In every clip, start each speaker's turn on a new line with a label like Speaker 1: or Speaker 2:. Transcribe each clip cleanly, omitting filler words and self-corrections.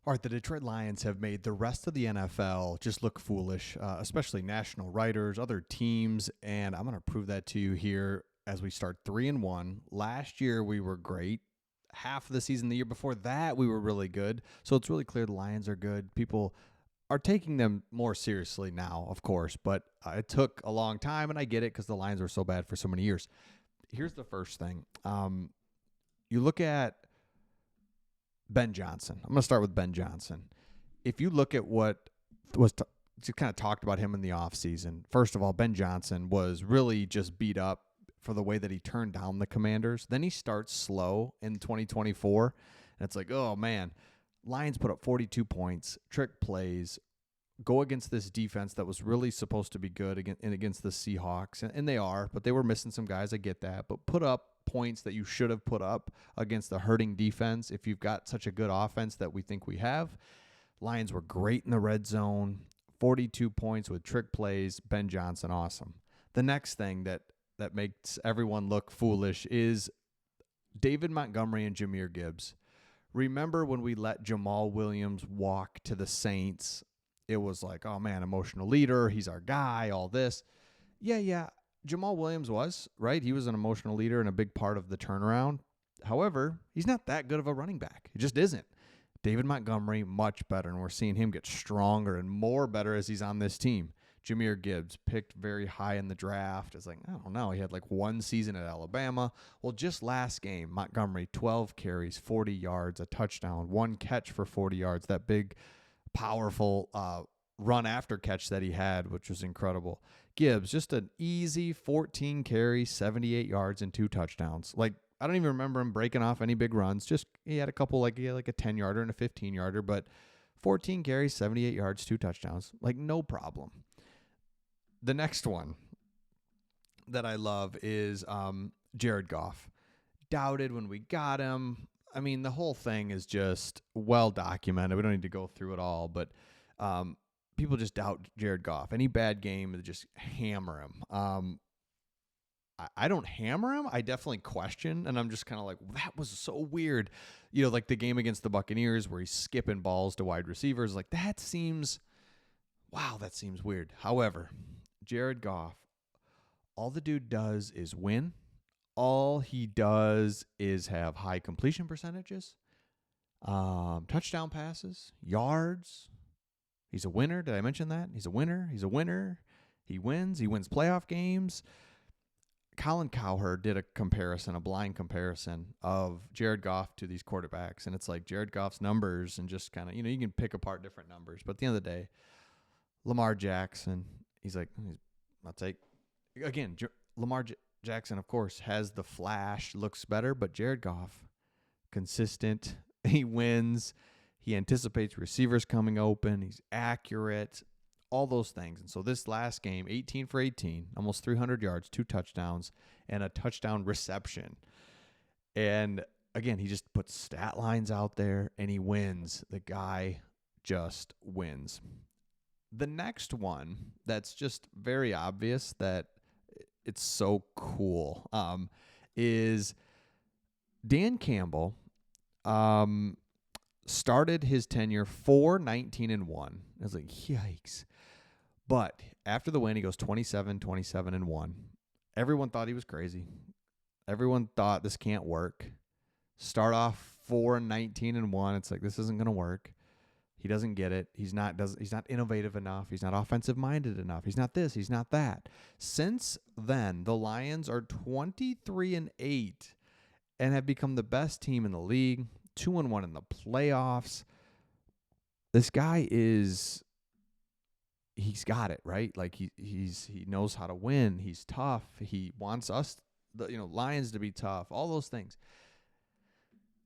Speaker 1: All right, the Detroit Lions have made the rest of the NFL just look foolish, especially national writers, other teams, and I'm going to prove that to you here as we start 3-1. Last year we were great. Half of the season, the year before that, we were really good. So it's really clear the Lions are good. People are taking them more seriously now, of course, but it took a long time, and I get it because the Lions were so bad for so many years. Here's the first thing. You look at Ben Johnson. I'm going to start with Ben Johnson. If you look at what was just kind of talked about him in the offseason, first of all, Ben Johnson was really just beat up for the way that he turned down the Commanders. Then he starts slow in 2024, and it's like, oh, man, Lions put up 42 points, trick plays, go against this defense that was really supposed to be good against the Seahawks, and they are, but they were missing some guys. I get that, but put up points that you should have put up against the hurting defense if you've got such a good offense that we think we have. Lions were great in the red zone, 42 points with trick plays. Ben Johnson, awesome. The next thing that makes everyone look foolish is David Montgomery and Jahmyr Gibbs. Remember when we let Jamal Williams walk to the Saints? It was like, oh man, emotional leader, he's our guy, all this. Yeah. Jamal Williams was, right? He was an emotional leader and a big part of the turnaround. However, he's not that good of a running back. He just isn't. David Montgomery, much better, and we're seeing him get stronger and more better as he's on this team. Jahmyr Gibbs, picked very high in the draft. It's like, I don't know. He had like one season at Alabama. Well, just last game, Montgomery, 12 carries, 40 yards, a touchdown, one catch for 40 yards. That big, powerful run after catch that he had, which was incredible. Gibbs, just an easy 14 carries, 78 yards, and 2 touchdowns. Like, I don't even remember him breaking off any big runs. Just he had a couple, like he had like a 10-yarder and a 15-yarder, but 14 carries, 78 yards, 2 touchdowns. Like, no problem. The next one that I love is Jared Goff. Doubted when we got him. I mean, the whole thing is just well documented. We don't need to go through it all, but people just doubt Jared Goff. Any bad game, they just hammer him. I don't hammer him. I definitely question, and I'm just kind of like, that was so weird. You know, like the game against the Buccaneers where he's skipping balls to wide receivers. Like, that seems weird. However, Jared Goff, all the dude does is win. All he does is have high completion percentages, touchdown passes, yards. He's a winner. Did I mention that? He's a winner. He wins. He wins playoff games. Colin Cowherd did a blind comparison of Jared Goff to these quarterbacks. And it's like Jared Goff's numbers and just kind of, you can pick apart different numbers. But at the end of the day, Lamar Jackson, he's like, I'll take, again, Lamar Jackson, of course, has the flash, looks better, but Jared Goff, consistent. He wins. He anticipates receivers coming open. He's accurate. All those things. And so this last game, 18 for 18, almost 300 yards, 2 touchdowns, and a touchdown reception. And again, he just puts stat lines out there, and he wins. The guy just wins. The next one that's just very obvious that it's so cool is Dan Campbell started his tenure 4-19-1. I was like, yikes. But after the win, he goes 27-27-1. Everyone thought he was crazy. Everyone thought this can't work. Start off 4-19-1. It's like, this isn't going to work. He doesn't get it. He's not innovative enough. He's not offensive-minded enough. He's not this. He's not that. Since then, the Lions are 23-8 and have become the best team in the league, 2-1 in the playoffs. This guy he's got it, right? Like he knows how to win. He's tough. He wants us, Lions to be tough. All those things.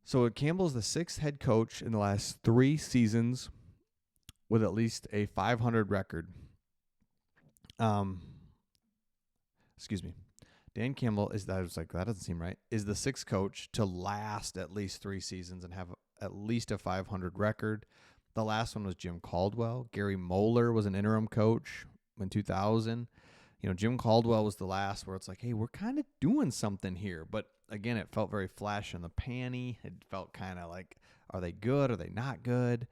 Speaker 1: So Campbell's the 6th head coach in the last 3 seasons with at least a 500 record. Excuse me. Dan Campbell that doesn't seem right. Is the 6th coach to last at least 3 seasons and have at least a 500 record. The last one was Jim Caldwell. Gary Moeller was an interim coach in 2000. Jim Caldwell was the last where it's like, hey, we're kind of doing something here. But again, it felt very flash in the panty. It felt kind of like, are they good? Are they not good?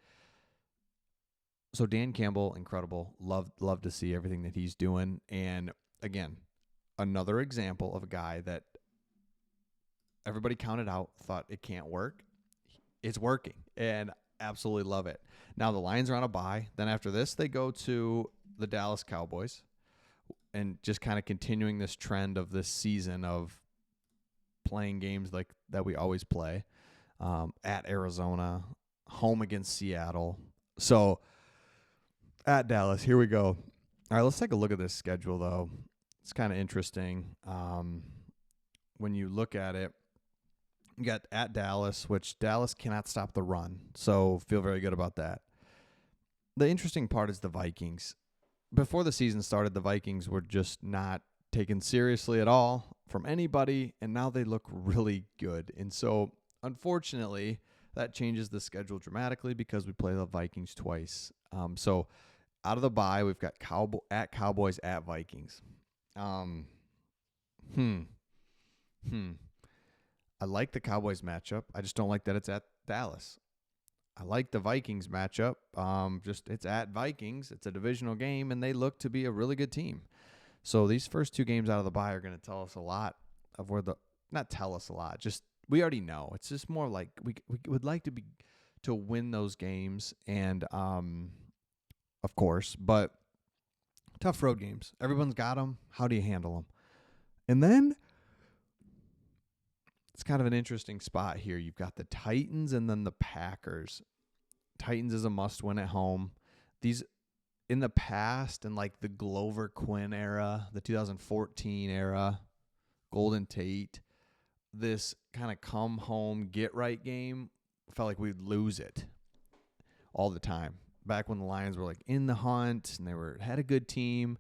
Speaker 1: So Dan Campbell, incredible. Love to see everything that he's doing. And again, another example of a guy that everybody counted out, thought it can't work. It's working, and absolutely love it. Now the Lions are on a bye. Then after this, they go to the Dallas Cowboys, and just kind of continuing this trend of this season of playing games like that we always play, at Arizona, home against Seattle. So at Dallas, here we go. All right, let's take a look at this schedule, though. It's kind of interesting. When you look at it, you got at Dallas, which Dallas cannot stop the run. So feel very good about that. The interesting part is the Vikings. Before the season started, the Vikings were just not taken seriously at all from anybody, and now they look really good. And so, unfortunately, that changes the schedule dramatically because we play the Vikings twice. So out of the bye, we've got Cowboys at Vikings. I like the Cowboys matchup. I just don't like that it's at Dallas. I like the Vikings matchup. Just it's at Vikings. It's a divisional game, and they look to be a really good team. So these first two games out of the bye are going to tell us a lot of not tell us a lot. Just we already know. It's just more like we would like to win those games, and of course, but tough road games. Everyone's got them. How do you handle them? And then it's kind of an interesting spot here. You've got the Titans and then the Packers. Titans is a must-win at home. These in the past, in like the Glover Quinn era, the 2014 era, Golden Tate, this kind of come home, get right game, felt like we'd lose it all the time. Back when the Lions were like in the hunt and had a good team.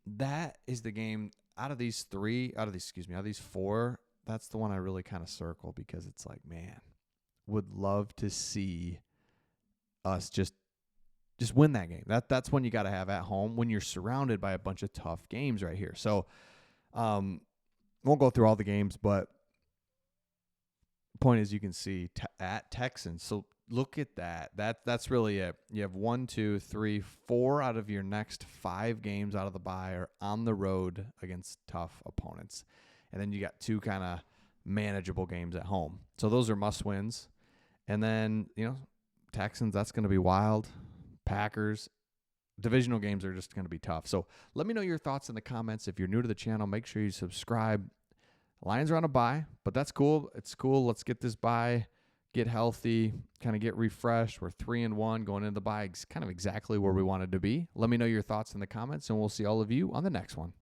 Speaker 1: That is the game out of these four. That's the one I really kind of circle because it's like, man, would love to see us just win that game. That's one you got to have at home when you're surrounded by a bunch of tough games right here. So, won't go through all the games, but point is you can see at Texans. So look at that. That's really it. You have 1, 2, 3, 4 out of your next 5 games out of the bye are on the road against tough opponents. And then you got 2 kind of manageable games at home. So those are must-wins. And then, Texans, that's going to be wild. Packers, divisional games are just going to be tough. So let me know your thoughts in the comments. If you're new to the channel, make sure you subscribe. Lions are on a bye, but that's cool. It's cool. Let's get this bye, get healthy, kind of get refreshed. We're 3-1 going into the bye, kind of exactly where we wanted to be. Let me know your thoughts in the comments, and we'll see all of you on the next one.